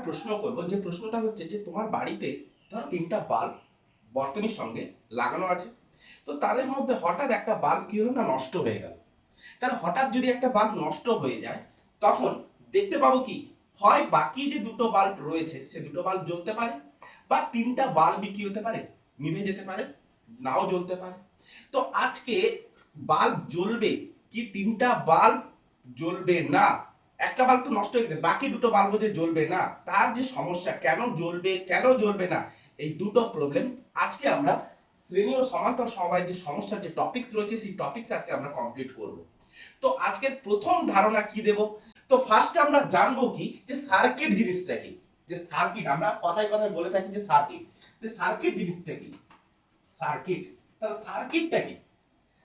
প্রশ্ন করব, যে প্রশ্নটা হচ্ছে যে তোমার বাড়িতে ধরো তিনটা বাল্ব বর্তনীর সঙ্গে লাগানো আছে। তো তাদের মধ্যে হঠাৎ একটা বাল্ব কি হলো না, নষ্ট হয়ে গেল। তাহলে হঠাৎ যদি একটা বাল্ব নষ্ট হয়ে যায়, তখন দেখতে পাবো কি, হয় বাকি যে দুটো বাল্ব রয়েছে সে দুটো বাল্ব জ্বলতে পারে, বা তিনটা বাল্বই কি হতে পারে, নিভে যেতে পারে, নাও জ্বলতে পারে। তো আজকে বাল্ব জ্বলবে কি তিনটা বাল্ব জ্বলবে না, একটা বাল্ব তো নষ্ট হয়ে গেছে, বাকি দুটো বাল্ব যে জ্বলবে না, তার যে সমস্যা, কেন জ্বলবে কেন জ্বলবে না, এই দুটো প্রবলেম আজকে আমরা শ্রেণী ও সমান্তর সমবায়ের যে সমস্যার যে টপিকস রয়েছে সেই টপিকস আজকে আমরা কমপ্লিট করব। তো আজকের প্রথম ধারণা কি দেব, তো ফার্স্টে আমরা জানবো কি যে সার্কিট জিনিসটা কি। যে সার্কিট আমরা কথায় কথায় বলে থাকি যে সার্কিট, যে সার্কিট জিনিসটা কি, সার্কিট। তাহলে সার্কিটটা কি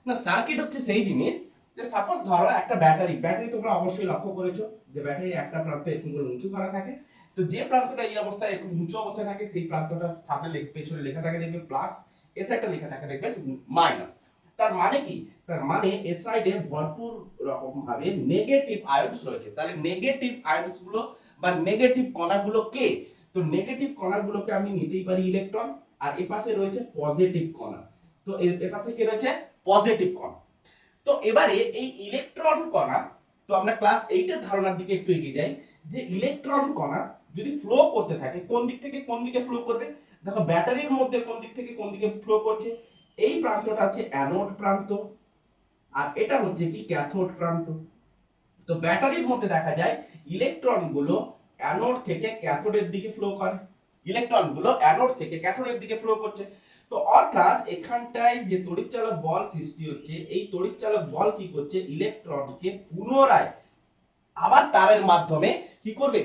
না, সার্কিট হচ্ছে সেই জিনিস যে সাপোজ ধরো একটা ব্যাটারি, ব্যাটারি তোমরা অবশ্যই লক্ষ্য করেছো যে ব্যাটারির একটা প্রান্ত এরকম করে উঁচু করা থাকে। তো যে প্রান্তটা এই অবস্থায় এরকম উঁচু অবস্থায় থাকে সেই প্রান্তটা সামনে পেছনে লেখা থাকে দেখবে প্লাস, এ সাইডটা লেখা থাকে দেখবে মাইনাস। তার মানে কি, তার মানে এ সাইডে ভরপুর রকম ভাবে নেগেটিভ আয়নস রয়েছে। তাহলে নেগেটিভ আয়নস গুলো বা নেগেটিভ কণাগুলো কে, তো নেগেটিভ কণাগুলোকে আমি নিতেই পারি ইলেকট্রন, আর এ পাশে রয়েছে পজিটিভ কণা। তো এ পাশে কি রয়েছে, পজিটিভ কণা। তো এবারে এই ইলেকট্রন কণা, তো আমরা ক্লাস 8 এর ধারণার দিকে একটু এগিয়ে যাই, যে ইলেকট্রন কণা যদি ফ্লো করতে থাকে কোন দিক থেকে কোন দিকে ফ্লো করবে। দেখো ব্যাটারির মধ্যে কোন দিক থেকে কোন দিকে ফ্লো করছে, এই প্রান্তটা হচ্ছে অ্যানোড প্রান্ত, আর এটা হচ্ছে কি ক্যাথোড প্রান্ত। তো ব্যাটারির মধ্যে দেখা যায় ইলেকট্রন গুলো অ্যানোড থেকে ক্যাথোডের দিকে ফ্লো করে, ইলেকট্রন গুলো অ্যানোড থেকে ক্যাথোডের দিকে ফ্লো করছে। তো অর্থাৎ এখানটায় যে তড়িৎচালক বল সৃষ্টি হচ্ছে, এই তড়িৎচালক বল কি করছে, ইলেকট্রনকে পুনরায় আবার তারের মাধ্যমে কি করবে,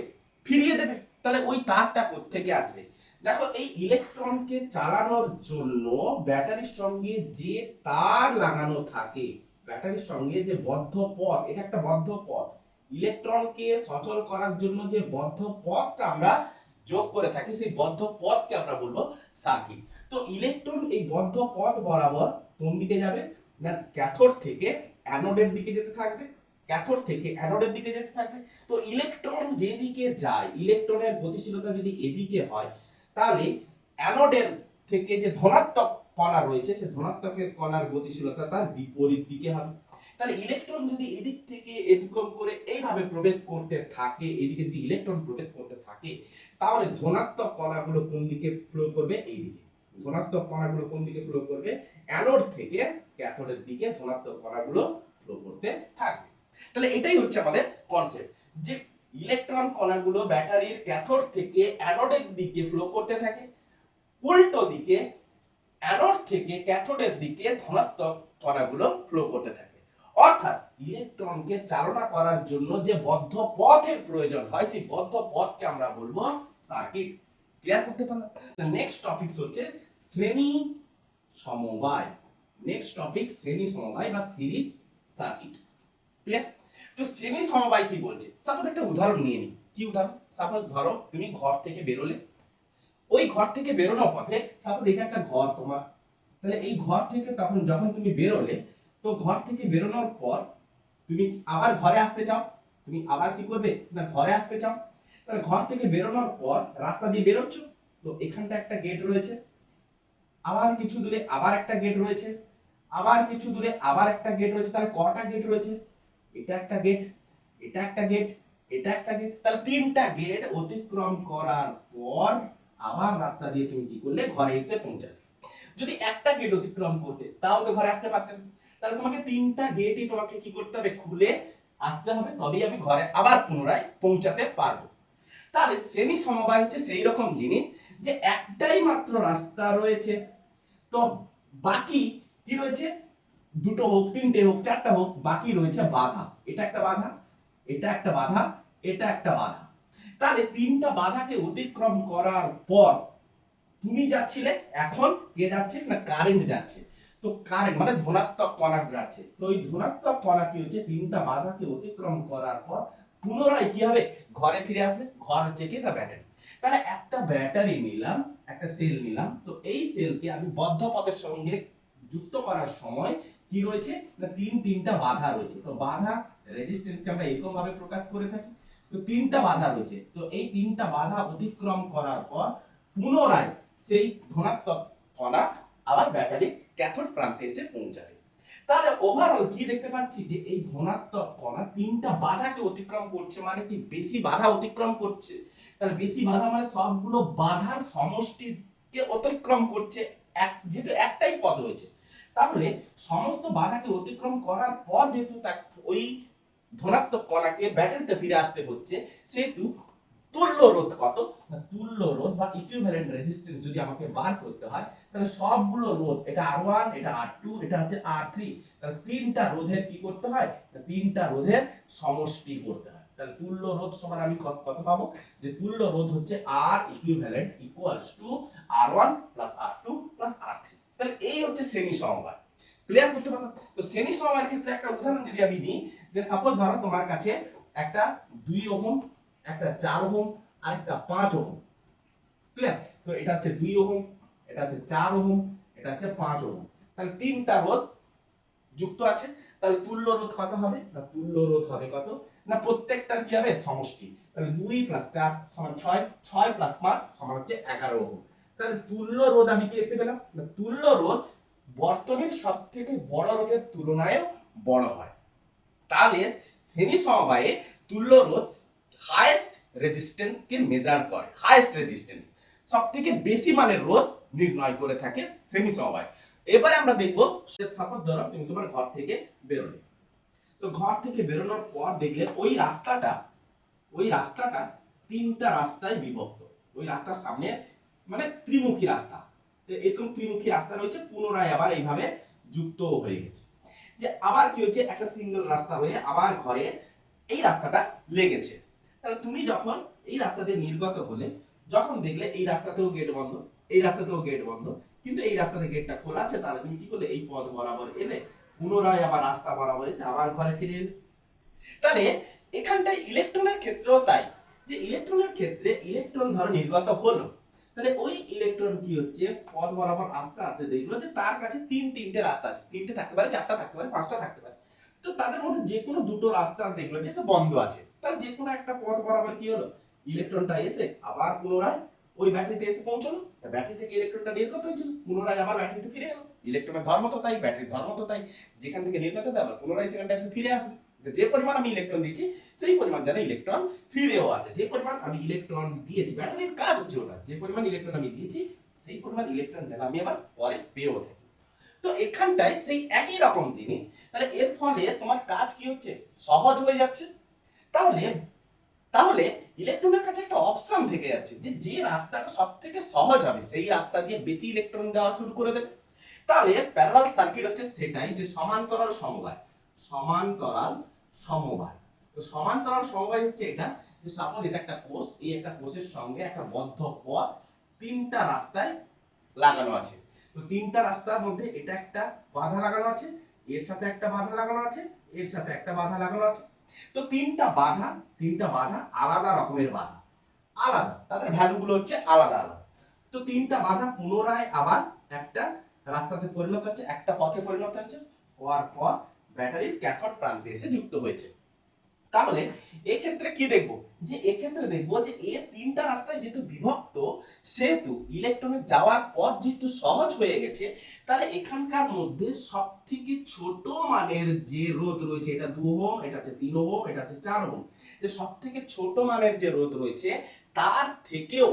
ফিরিয়ে দেবে। তাহলে ওই তারটা কোত্থেকে আসবে, দেখো এই ইলেকট্রনকে চালানোর জন্য ব্যাটারির সঙ্গে যে তার লাগানো থাকে, ব্যাটারির সঙ্গে যে বদ্ধ পথ, এটা একটা বদ্ধ পথ, ইলেকট্রনকে সচল করার জন্য যে বদ্ধ পথটা আমরা যোগ করে থাকি, সেই বদ্ধ পথকে আমরা বলবো সার্কিট। তো ইলেকট্রন এই বদ্ধ পথ বরাবর কোন দিকে যাবে না, ক্যাথোড থেকে অ্যানোডের দিকে যেতে থাকবে, ক্যাথোড থেকে অ্যানোডের দিকে যেতে থাকবে। তো ইলেকট্রন যেদিকে যায়, ইলেকট্রনের গতিশীলতা যদি এদিকে হয়, তাহলে অ্যানোডের থেকে যে ধনাত্মক কণা রয়েছে সেই ধনাত্মকের কণার গতিশীলতা তার বিপরীত দিকে হবে। তাহলে ইলেকট্রন যদি এদিক থেকে এদিকম করে এইভাবে প্রবেশ করতে থাকে, এদিকে যদি ইলেকট্রন প্রবেশ করতে থাকে, তাহলে ধনাত্মক কণাগুলো কোন দিকে ফ্লো করবে, এইদিকে। ধনাত্মক কণাগুলো কোন দিকে ফ্লো করবে, অ্যানোড থেকে ক্যাথোডের দিকে ধনাত্মক কণাগুলো ফ্লো করতে থাকবে। তাহলে এটাই হচ্ছে আমাদের কনসেপ্ট, যে ইলেকট্রন কণাগুলো ব্যাটারির ক্যাথোড থেকে অ্যানোডের দিকে ফ্লো করতে থাকে, উল্টো দিকে অ্যানোড থেকে ক্যাথোডের দিকে ধনাত্মক কণাগুলো ফ্লো করতে থাকে। অর্থাৎ ইলেকট্রনকে চালনা করার জন্য যে বদ্ধ পথের প্রয়োজন হয়, সেই বদ্ধ পথকে আমরা বলবো সার্কিট। ক্লিয়ার করতে পারলাম? নেক্সট টপিক হচ্ছে শ্রেণী সমবায়। নেক্সট টপিক শ্রেণী সমবায় বা সিরিজ সার্কিট। ক্লিয়ার? তো শ্রেণী সমবায় কি বলছে, সাপোজ একটা উদাহরণ নিয়ে নিই। কি উদাহরণ, সাপোজ ধরো তুমি ঘর থেকে বেরোলে, ওই ঘর থেকে বেরোনোর পথে, সাপোজ এটা একটা ঘর তোমার, তাহলে এই ঘর থেকে তখন যখন তুমি বেরোলে, তো ঘর থেকে বেরোনোর পর তুমি আবার ঘরে আসতে চাও, তুমি আবার কি করবে না, ঘরে আসতে চাও। তাহলে ঘর থেকে বেরোনোর পর রাস্তা দিয়ে বেরোচ্ছ, তো এখানটা একটা গেট রয়েছে, আবার কিছু দূরে আবার একটা গেট রয়েছে, আবার কিছু দূরে আবার একটা গেট রয়েছে। তাহলে কটা গেট রয়েছে, এটা একটা গেট, এটা একটা গেট, এটা একটা গেট। তাহলে তিনটা গেট অতিক্রম করার পর আবার রাস্তা দিয়ে তুমি কি করলে, ঘরে এসে পৌঁছালে। যদি একটা গেট অতিক্রম করতে, তাও তো ঘরে আসতে পারতেন। তাহলে তোমাকে তিনটা গেটই তোমাকে কি করতে হবে, খুলে আসতে হবে, তবেই আমি ঘরে আবার পুনরায় পৌঁছাতে পারবো। তাহলে শ্রেণী সমবায় হচ্ছে সেই রকম জিনিস, যে একটাই মাত্র রাস্তা রয়েছে, তো বাকি কি রয়েছে, দুটো হোক, তিনটে হোক, চারটা হোক, বাকি রয়েছে বাধা। এটা একটা বাধা, এটা একটা বাধা, এটা একটা বাধা। তাহলে তিনটা বাধাকে অতিক্রম করার পর তুমি যাচ্ছিলে, এখন কে যাচ্ছে না, কারেন্ট যাচ্ছে। তো কারেন্ট মানে ধনাত্মক কণা যাচ্ছে। তো এই ধনাত্মক কণা কি হচ্ছে, তিনটা বাধাকে অতিক্রম করার পর পুনরায় কি হবে, ঘরে ফিরে আসবে। ঘর হচ্ছে কি, তা ব্যাটারি। তাহলে একটা ব্যাটারি নিলাম, একটা সেল নিলাম, তো এই সেলকে আমি বদ্ধ পথের সঙ্গে যুক্ত করার সময় কি রয়েছে না, তিনটা বাধা রয়েছে। তো বাধা রেজিস্ট্যান্সকে আমরা এরকম ভাবে প্রকাশ করে থাকি। তো তিনটা বাধা রয়েছে, তো এই তিনটা বাধা অতিক্রম করার পর পুনরায় সেই ধনাত্মক কণা আবার ব্যাটারির ক্যাথোড প্রান্তে এসে পৌঁছাবে। তাহলে ওভারঅল কি দেখতে পাচ্ছি যে এই ধনাত্মক কণা তিনটা বাধাকে অতিক্রম করছে, মানে কি বেশি বাধা অতিক্রম করছে। তাহলে বেশি বাধা মানে সবগুলো বাধার সমষ্টিকে অতিক্রম করছে, যেহেতু একটাই পথ রয়েছে। তাহলে সমস্ত বাধাকে অতিক্রম করার পর যেহেতু ওই ধনাত্মক কণাকে ব্যাটারিতে ফিরে আসতে হচ্ছে, সেহেতু তুল্য রোধ কত, তুল্য রোধ বা ইকুইভ্যালেন্ট রেজিস্ট্যান্স যদি আমাকে বার করতে হয়, তাহলে সবগুলো রোধ, এটা R1, এটা R2, এটা হচ্ছে R3, তাহলে তিনটা রোধের কি করতে হয়, তিনটা রোধের সমষ্টি করতে হয়। তাহলে তুল্য রোধ সমান আমি কত পাবো, যে তুল্য রোধ হচ্ছে R equivalent equals to R1 plus R2 plus R3। তাহলে এই হচ্ছে শ্রেণী সমবায়। ক্লিয়ার করতে পারলাম? তো শ্রেণী সমবায়ের ক্ষেত্রে একটা উদাহরণ যদি আমি নিই, যে সাপোজ ধরো তোমার কাছে একটা 2 ওহম, একটা 4 ওহম আর একটা 5 ওহম। ক্লিয়ার? তো এটা হচ্ছে 2 ওহম, এটা হচ্ছে 4 ওহম, এটা হচ্ছে 5 ওহম। তাহলে তিনটা রোধ যুক্ত আছে। তাহলে তুল্য রোধ কত হবে, না তুল্য রোধ হবে কত, না প্রত্যেকটার কি হবে সমষ্টি। তাহলে 2 প্লাস 4 সমান 6, 6 প্লাস 5 সমান হচ্ছে 11 ওহম। তাহলে তুল্য রোধ আমি কি দেখতে পেলাম, না তুল্য রোধ বর্তনীর সবথেকে বড় রোধের তুলনায় বড় হয়। তাহলে শ্রেণী সমবায়ে তুল্য রোধ হাইয়েস্ট রেজিস্ট্যান্স কে মেজার করে, হাইয়েস্ট রেজিস্ট্যান্স সবথেকে বেশি মানের রোধ নির্ণয় করে থাকে শ্রেণী সমবায়। এবারে আমরা দেখব, সাপোজ ধরো তুমি তোমার ঘর থেকে বেরোলে, তো ঘর থেকে বেরোনোর পর দেখলে ওই রাস্তাটা তিনটা রাস্তায় বিভক্ত। ওই রাস্তার সামনে মানে ত্রিমুখী রাস্তা, তো এরকম ত্রিমুখী রাস্তা রয়েছে, পুনরায় আবার এইভাবে যুক্ত হয়ে গেছে। যে আবার কি হচ্ছে, একটা সিঙ্গেল রাস্তা হয়ে আবার ঘরে এই রাস্তাটা লেগেছে। তাহলে তুমি যখন এই রাস্তা দিয়ে নির্গত হলে, যখন দেখলে এই রাস্তাতেও গেট বন্ধ, এই রাস্তাতেও গেট বন্ধ, কিন্তু এই রাস্তাতে গেটটা খোলা আছে, তাহলে তুমি কি করলে, এই পথ বরাবর এলে, পুনরায় আবার রাস্তা বরাবর এসে আবার ঘরে ফিরে এলে। তাহলে এখানটায় ইলেকট্রনের ক্ষেত্রেও তাই, যে ইলেকট্রনের ক্ষেত্রে ইলেকট্রন ধরো নির্গত হলো, তাহলে ওই ইলেকট্রন কি হচ্ছে, পথ বরাবর আস্তে আস্তে দেখলো যে তার কাছে তিনটে রাস্তা আছে, তিনটে থাকতে পারে, চারটা থাকতে পারে, পাঁচটা থাকতে পারে। তো তাদের মধ্যে যে কোনো দুটো রাস্তা দেখলো যে সে বন্ধ আছে, তাহলে যে কোনো একটা পথ বরাবর কি হলো, ইলেকট্রনটা এসে আবার পুনরায় ওই ব্যাটারিতে এসে পৌঁছলো। ব্যাটারি থেকে ইলেকট্রনটা নির্গত হয়েছিল, পুনরায় আবার ব্যাটারিতে ফিরে এলো। ইলেকট্রনের ধর্ম তো তাই, ব্যাটারির ধর্ম তো তাই, যেখান থেকে নির্গত হবে আবার পুনরায় সেখানটা এসে ফিরে আসবে। যে পরিমাণ আমি ইলেকট্রন দিয়েছি সেই পরিমাণ যেন ইলেকট্রন ফিরেও আসে, যে পরিমাণ আমি ইলেকট্রন দিয়েছি, ব্যাটারির কাজ হচ্ছে ওটা, যে পরিমাণ ইলেকট্রন আমি দিয়েছি সেই পরিমাণ ইলেকট্রন যেন আমি আবার পরে পেয়েও থাকি। তো এখানটায় সেই একই রকম জিনিস, তাহলে এর ফলে তোমার কাজ কি হচ্ছে, সহজ হয়ে যাচ্ছে। তাহলে তাহলে ইলেকট্রনের কাছে একটা অপশন থেকে যাচ্ছে, যে যে রাস্তাটা সবথেকে সহজ হবে সেই রাস্তা দিয়ে বেশি ইলেকট্রন যাওয়া শুরু করে দেবে। তাহলে প্যারালাল সার্কিট হচ্ছে সেটাই, যে সমান্তরাল সমবায়, সমান্তরাল সমবায়। তো সমান্তরাল সমবায় হচ্ছে এটা, যে সাপোজ এটা একটা কোষ, এই একটা কোষের সঙ্গে একটা বদ্ধ পথ তিনটা রাস্তায় লাগানো আছে। তো তিনটা রাস্তার মধ্যে এটা একটা বাধা লাগানো আছে, এর সাথে একটা বাধা লাগানো আছে, এর সাথে একটা বাধা লাগানো আছে। তো তিনটা বাধা আলাদা রকমের বাধা, আলাদা, তাদের ভ্যালু গুলো হচ্ছে আলাদা আলাদা। তো তিনটা বাধা পুনরায় আবার একটা রাস্তাতে পরিণত হচ্ছে, একটা পথে পরিণত হচ্ছে, হওয়ার পর ব্যাটারির ক্যাথোড প্রান্তে এসে যুক্ত হয়েছে। তাহলে এক্ষেত্রে কি দেখবো, যে এক্ষেত্রে দেখবো যে এর তিনটা রাস্তায় যেহেতু বিভক্ত, সেহেতু ইলেকট্রনের যাওয়ার পথ যেহেতু সহজ হয়ে গেছে, তাহলে এখানকার মধ্যে সবথেকে ছোট মানের যে রোধ রয়েছে, এটা 2 ওহম, এটা হচ্ছে 3 ওহম, এটা হচ্ছে 4 ওহম, যে সবথেকে ছোট মানের যে রোধ রয়েছে তার থেকেও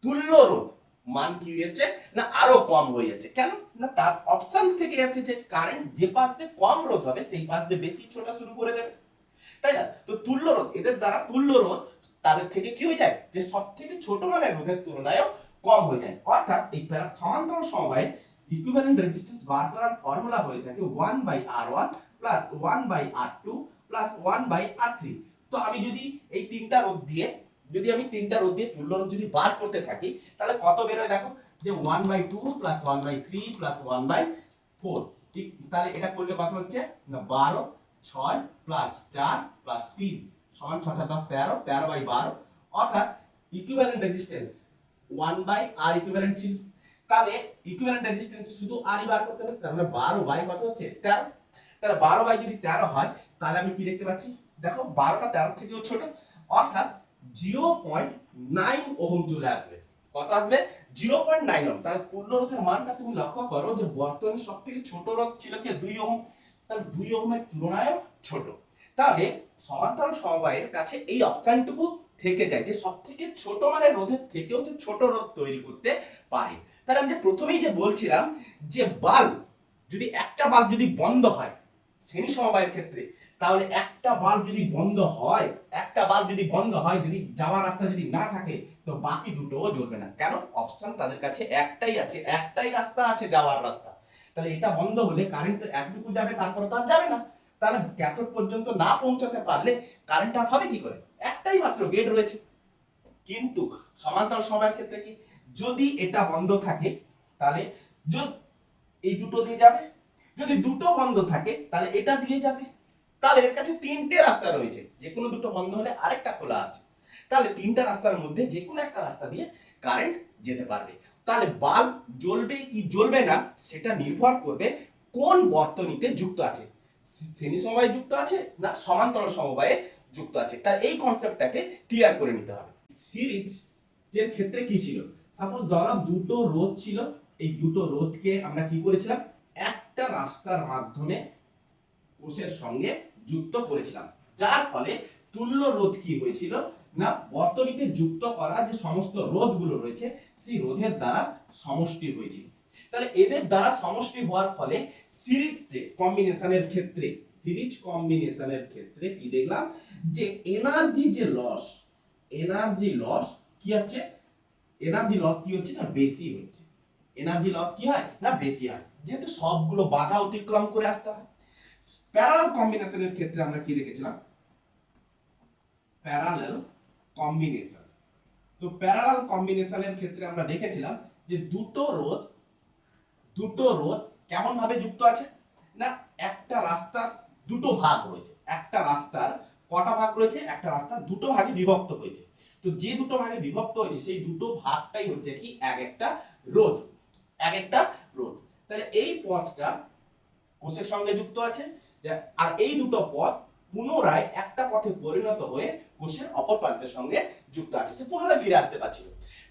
তুল্য রোধ মান কি হয়েছে, না আরো কম হয়ে যাচ্ছে। কেন, না তার অপশন থেকে যাচ্ছে যে কারেন্ট যে পাশ দিয়ে কম রোধ হবে সেই পাশ দিয়ে বেশি ছোটা শুরু করে দেবে, তাই না? তো তুল্য রোধ, এদের দ্বারা তুল্য রোধ তাদের থেকে কি হয়ে যায়, যে সব থেকে ছোট মানের রোধের তুলনায় কম হয়ে যায়। অর্থাৎ এই সমান্তরাল সমবায়ে ইকুইভ্যালেন্ট রেজিস্ট্যান্স বার করার ফর্মুলা হয়ে থাকে 1/R1 1/R2 1/R3। তো আমি যদি এই তিনটা রোধ দিয়ে তুল্য রোধ যদি বার করতে থাকি, তাহলে কত বের হয় দেখো, যে 1/2 1/3 1/4। ঠিক, তাহলে এটা করলে কত হচ্ছে, না 12, 6 প্লাস 4 প্লাস 3 সমান 6 7 10 13, 13/12। অর্থাৎ ইকুইভ্যালেন্ট রেজিস্ট্যান্স 1/R ইকুইভ্যালেন্ট ছিল, তাহলে ইকুইভ্যালেন্ট রেজিস্ট্যান্স শুধু R ই বার করতে হবে, তার মানে 12 বাই কত হচ্ছে 13। তাহলে 12 বাই যদি 13 হয়, তাহলে আমি কি দেখতে পাচ্ছি, দেখো 12টা 13 থেকেও ছোট, অর্থাৎ 0.9 ওহম চলে আসবে। কত আসবে? 0.9 ওহম। তাহলে তুল্য রোধের মানটা তুমি লক্ষ্য করো যে বর্তনীর সবথেকে ছোট রোধ ছিল কি 2 ওহম, তাহলে 2 ওহমের তুলনায় ছোট। তাহলে সমান্তরাল সমবায়ের কাছে এই অপশনটুকু থেকে যায় যে সবথেকে ছোট মানের রোধের থেকেও সে ছোট রোধ তৈরি করতে পারে। তাহলে আমি যে প্রথমেই যে বলছিলাম যে বাল্ব যদি একটা বাল্ব যদি বন্ধ হয় শ্রেণী সমবায়ের ক্ষেত্রে, তাহলে একটা বাল্ব যদি বন্ধ হয়, যদি যাওয়ার রাস্তা যদি না থাকে, তো বাকি দুটোও জ্বলবে না। কেন? অপশন তাদের কাছে একটাই আছে, একটাই রাস্তা আছে যাওয়ার রাস্তা। তাহলে এটা বন্ধ হলে কারেন্ট তো এতটুকু যাবে, তারপরে তো আর যাবে না। তাহলে ক্যাথোড পর্যন্ত না পৌঁছাতে পারলে কারেন্ট আর হবে কি করে? একটাই মাত্র গেট রয়েছে। কিন্তু সমান্তরাল সমবায়ের ক্ষেত্রে কি, যদি এটা বন্ধ থাকে তাহলে এই দুটো দিয়ে যাবে, যদি দুটো বন্ধ থাকে তাহলে এটা দিয়ে যাবে। তাহলে এর কাছে তিনটে রাস্তা রয়েছে, যে কোনো দুটো বন্ধ হলে আরেকটা খোলা আছে। তাহলে তিনটা রাস্তার মধ্যে যে কোনো একটা রাস্তা দিয়ে কারেন্ট যেতে পারবে। তাহলে বাল্ব জ্বলবে কি জ্বলবে না সেটা নির্ভর করবে কোন বর্তনীতে যুক্ত আছে, শ্রেণী সমবায়ে যুক্ত আছে না সমান্তরাল সমবায়ে যুক্ত আছে। তার এই কনসেপ্টটাকে ক্লিয়ার করে নিতে হবে। সিরিজ এর ক্ষেত্রে কি ছিল, সাপোজ ধরো দুটো রোধ ছিল, এই দুটো রোধকে আমরা কি করেছিলাম, একটা রাস্তার মাধ্যমে কোষের সঙ্গে যুক্ত করেছিলাম, যার ফলে তুল্য রোধ কি হয়েছিল না বর্তনীতে যুক্ত করা যে সমস্ত রোধগুলো রয়েছে সেই রোধের দ্বারা সমষ্টি হয়েছিল। তাহলে এদের দ্বারা সমষ্টি হওয়ার ফলে সিরিজ কম্বিনেশনের ক্ষেত্রে কি দেখলাম যে এনার্জি লস কি হচ্ছে, না বেশি হচ্ছে। এনার্জি লস কি হয় না বেশি হয়, যেহেতু সবগুলো বাধা অতিক্রম করে আসতে হয়। প্যারালাল কম্বিনেশনের ক্ষেত্রে আমরা কি দেখেছিলাম, প্যারালাল কম্বিনেশন। তো প্যারালাল কম্বিনেশনের ক্ষেত্রে আমরা দেখেছিলাম যে দুটো রোধ কেমন ভাবে যুক্ত আছে না, একটা রাস্তার দুটো ভাগ রয়েছে, একটা রাস্তার কটা ভাগ রয়েছে, একটা রাস্তা দুটো ভাগে বিভক্ত হয়েছে। তো যে দুটো ভাগে বিভক্ত হয়েছে সেই দুটো ভাগটাই হচ্ছে কি এক একটা রোধ। তাহলে এই পথটা কোষের সঙ্গে যুক্ত আছে, আর এই দুটো পথ পুনরায় একটা পথে পরিণত হয়ে কোষের অপর প্রান্তের সঙ্গে যুক্ত আছে, সে পুনরায় ফিরে আসতে পারছিল।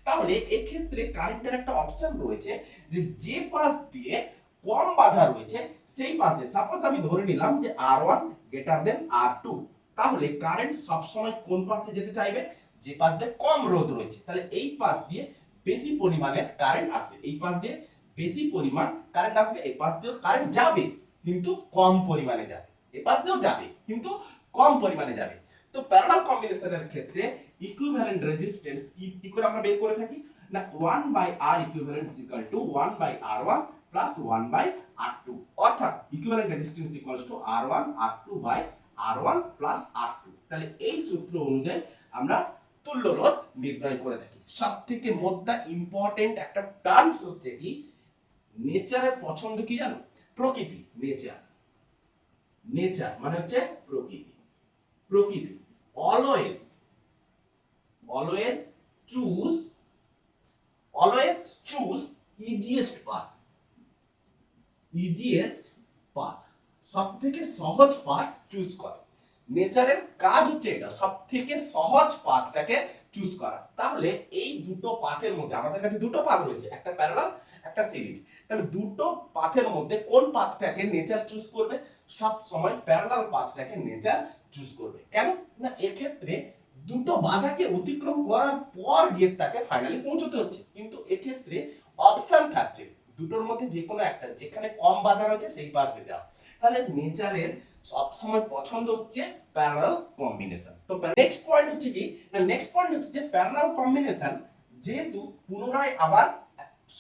তাহলে এক্ষেত্রে কারেন্টের একটা অপশন রয়েছে যে পাশ দিয়ে কম বাধা রয়েছে সেই পাশ দিয়ে, সাপোজ আমি ধরে নিলাম যে R1 গ্রেটার দেন R2, তাহলে কারেন্ট সবসময় কোন পাশে যেতে চাইবে, যে পাশ দিয়ে কম রোধ রয়েছে। তাহলে এই পাশ দিয়ে বেশি পরিমাণে কারেন্ট আসবে, এই পাশ দিয়ে বেশি পরিমাণ কারেন্ট আসবে, এই পাশ দিয়ে কারেন্ট যাবে কিন্তু কম পরিমাণে যাবে, এই পাশ দিয়েও যাবে কিন্তু কম পরিমাণে যাবে। তো প্যারালাল কম্বিনেশনের ক্ষেত্রে ইকুইভ্যালেন্ট রেজিস্ট্যান্স কি করে আমরা বের করে থাকি না 1/R equivalent is equal to 1/R1 plus 1/R2, অর্থাৎ equivalent resistance equals to R1 R2 by R1 plus R2। তাহলে এই সূত্র অনুযায়ী আমরা তুল্য রোধ নির্ণয় করে থাকি। সবথেকে মোদ্দা ইম্পর্টেন্ট একটা টার্মস হচ্ছে কি, নেচারের পছন্দ কি জানো, প্রকৃতি। নেচার মানে হচ্ছে প্রকৃতি অলওয়েজ চুজ ইজিয়েস্ট পাথ, সবথেকে সহজ পাথ চুজ করে। নেচারের কাজ হচ্ছে এটা, সবথেকে সহজ পাথটাকে চুজ করা। তাহলে এই দুটো পাথের মধ্যে আমাদের কাছে দুটো পাথ রয়েছে, একটা প্যারালাল একটা সিরিজ। তাহলে দুটো পাথের মধ্যে কোন পাথটাকে নেচার চুজ করবে, সব সময় প্যারালাল পাথটাকে নেচার চুজ করবে। কেন না এক্ষেত্রে দুটো বাধাকে অতিক্রম করার পর গিয়ে তাকে ফাইনালি পৌঁছতে হচ্ছে, কিন্তু এক্ষেত্রে অপশন থাকছে দুটোর মধ্যে যে কোনো একটা, যেখানে কম বাধা রয়েছে সেই পাশ দিয়ে যাও। তাহলে নেচারের সব সময় পছন্দ হচ্ছে প্যারালাল কম্বিনেশন। তো নেক্সট পয়েন্ট হচ্ছে কি না, যে প্যারালাল কম্বিনেশন যেহেতু পুনরায় আবার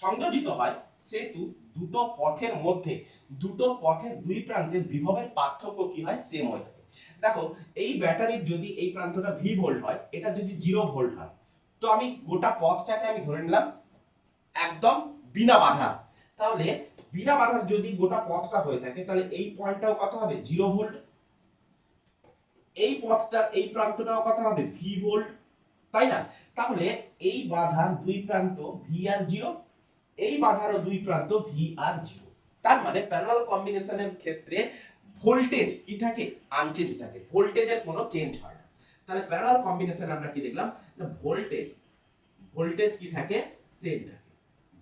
সংযোজিত হয়, সেহেতু দুটো পথের দুই প্রান্তের বিভবের পার্থক্য কি হয়, সেম হয়ে থাকে। দেখো এই ব্যাটারির যদি এই প্রান্তটা ভি ভোল্ট হয়, এটা যদি 0 ভোল্ট হয়, তো আমি গোটা পথটাকে আমি ধরে নিলাম একদম বিনা বাধা। তাহলে বিনা বাধার যদি গোটা পথটা হয়ে থাকে, তাহলে এই পয়েন্টটাও কত হবে 0 ভোল্ট, এই পথটার এই প্রান্তটাও কত হবে ভি ভোল্ট, তাই না? তাহলে এই বাধার দুই প্রান্ত ভি আর 0, এই বাধারও দুই প্রান্ত ভি আর 0। তার মানে প্যারালাল কম্বিনেশনের ক্ষেত্রে ভোল্টেজ কি থাকে, আনচেঞ্জ থাকে, ভোল্টেজের কোনো চেঞ্জ হয় না। তাহলে প্যারালাল কম্বিনেশনে আমরা কি দেখলাম, না ভোল্টেজ ভোল্টেজ কি থাকে, সেম থাকে,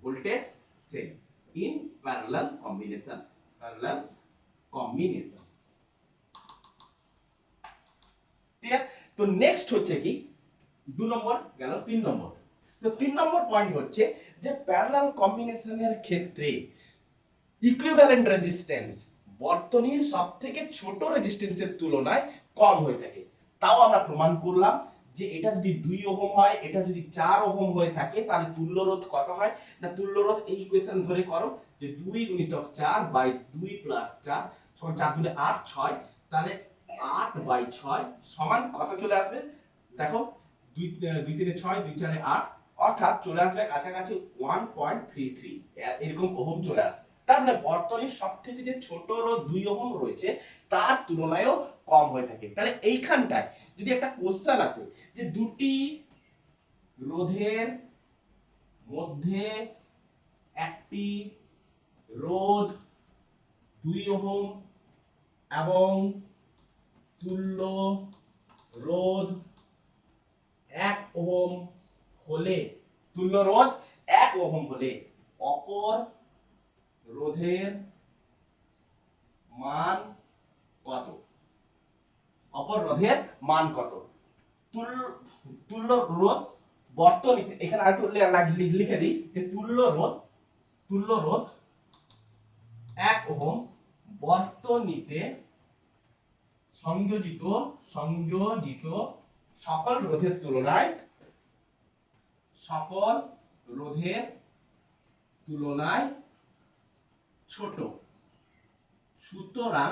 voltage same in parallel combination, parallel combination. ঠিক আছে, তো নেক্সট হচ্ছে কি 2 নম্বর গেল, 3 নম্বর। তো 3 নম্বর পয়েন্ট হচ্ছে যে প্যারালাল কম্বিনেশনের ক্ষেত্রে ইকুইভ্যালেন্ট রেজিস্ট্যান্স বর্তনীর সবথেকে ছোট রেজিস্ট্যান্সের তুলনায় কম হয়ে থাকে। তাও আমরা প্রমাণ করলাম যে এটা যদি 2 ওহম হয়, এটা যদি 4 ওহম হয়ে থাকে, তাহলে তুল্য রোধ কত হয়, না তুল্য রোধ এই ইকুয়েশন ধরে করো যে 2 গুণিতক 4 বাই 2 প্লাস 4 সমান 4 দুগুণে 8 6, তাহলে 8 বাই 6 সমান কত চলে আসবে, দেখো 2 2 3 6 2 4 8, অর্থাৎ চলে আসবে কাছাকাছি 1.33 এরকম ওহম চলে আসবে। তার মানে বর্তনীর সবথেকে যে ছোট রোধ 2 ওহম রয়েছে তার তুলনায়ও কম হয়ে থাকে। তাহলে এইখানটায় যদি একটা কোশ্চেন আসে যে দুটি রোধের মধ্যে একটি রোধ 2 ওহম এবং তুল্য রোধ 1 ওহম হলে, তুল্য রোধ 1 ওহম হলে অপর রোধের মান কত, অপর রোধের মান কত, তুল্য রোধ বর্তনীতে, এখানে আরেকটু লিখে দিই যে তুল্য রোধ 1 ওহম বর্তনীতে সংযোজিত সকল রোধের তুলনায় ছোট, সুতরাং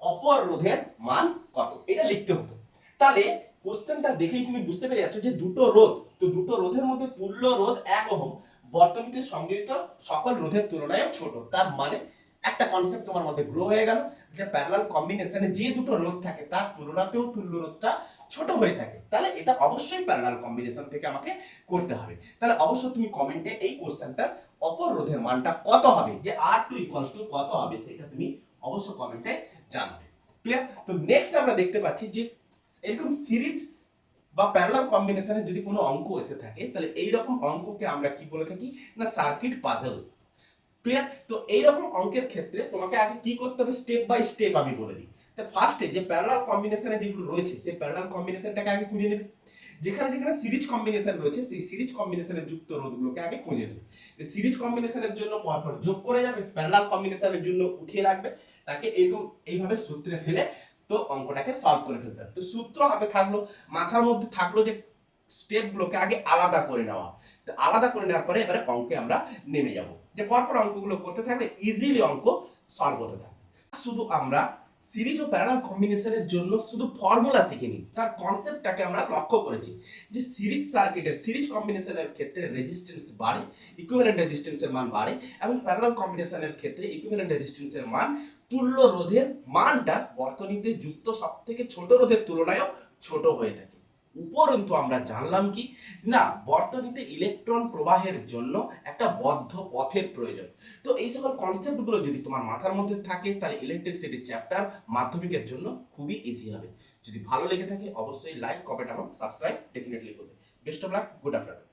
অপর রোধের মান কত, এটা লিখতে হতো। তাহলে কোশ্চেনটা দেখেই তুমি বুঝতে পেরে যাচ্ছ যে দুটো রোধ, তো দুটো রোধের মধ্যে তুল্য রোধ 1 ওহম বর্তনীতে সংযোজিত সকল রোধের তুলনায় ছোট, তার মানে একটা কনসেপ্ট তোমার মধ্যে গ্রো হয়ে গেল যে প্যারালাল কম্বিনেশনে যে দুটো রোধ থাকে তার তুলনাতেও তুল্য রোধটা ছোট হয়ে থাকে, তাহলে এটা অবশ্যই প্যারালাল কম্বিনেশন থেকে আমাকে করতে হবে। তাহলে অবশ্যই তুমি কমেন্টে এই কোশ্চেনটার অপর রোধের মানটা কত হবে, যে R2 কত হবে সেটা তুমি অবশ্যই কমেন্টে জানাবে। ক্লিয়ার? তো নেক্সট আমরা দেখতে পাচ্ছি যে এরকম সিরিজ বা প্যারালাল কম্বিনেশনে যদি কোনো অঙ্ক এসে থাকে তাহলে এই রকম অঙ্ককে আমরা কি বলে থাকি, না সার্কিট পাজল। ক্লিয়ার? তো এই রকম অঙ্কের ক্ষেত্রে তোমাকে আগে কি করতে হবে স্টেপ বাই স্টেপ আমি বলে দিই। তো ফার্স্টে যে প্যারালাল কম্বিনেশনে যেগুলো রয়েছে সেই প্যারালাল কম্বিনেশনটাকে আগে খুঁজে নেবে, যেখানে যেখানে সিরিজ কম্বিনেশন রয়েছে সেই সিরিজ কম্বিনেশনের যুক্ত রোধগুলোকে আগে খুঁজে নেবে। সিরিজ কম্বিনেশনের জন্য পরপর যোগ করে যাবে, প্যারালাল কম্বিনেশনের জন্য উঠিয়ে রাখবে, তাকে এরকম এইভাবে সূত্রে ফেলে তো অঙ্কটাকে সলভ করে ফেলতে হবে। তো সূত্র হাতে থাকলো, মাথার মধ্যে থাকলো যে স্টেপগুলোকে আগে আলাদা করে নেওয়া, তো আলাদা করে নেওয়ার পরে এবারে অঙ্কে আমরা নেমে যাব, যে পরপর অঙ্কগুলো করতে থাকলে ইজিলি অঙ্ক সলভ হতে থাকবে। শুধু আমরা সিরিজ ও প্যারালাল কম্বিনেশনের জন্য শুধু ফর্মুলা শিখিনি, তার কনসেপ্টটাকে আমরা লক্ষ্য করেছি যে সিরিজ সার্কিটের সিরিজ কম্বিনেশনের ক্ষেত্রে রেজিস্ট্যান্স বাড়ে, ইকুইভ্যালেন্ট রেজিস্ট্যান্সের মান বাড়ে, এবং প্যারালাল কম্বিনেশনের ক্ষেত্রে ইকুইভ্যালেন্ট রেজিস্ট্যান্সের মান তুল্য রোধের মানটা বর্তনীতে যুক্ত সবথেকে ছোট রোধের তুলনায়ও ছোট হয়ে থাকে। উপরন্তু আমরা জানলাম কি, না বর্তনীতে ইলেকট্রন প্রবাহের জন্য একটা বদ্ধ পথের প্রয়োজন। তো এই সকল কনসেপ্টগুলো যদি তোমার মাথার মধ্যে থাকে তাহলে ইলেকট্রিসিটি চ্যাপ্টার মাধ্যমিকের জন্য খুবই ইজি হবে। যদি ভালো লেগে থাকে অবশ্যই লাইক, কমেন্ট এবং সাবস্ক্রাইব ডেফিনেটলি করবে। Best of luck, good afternoon.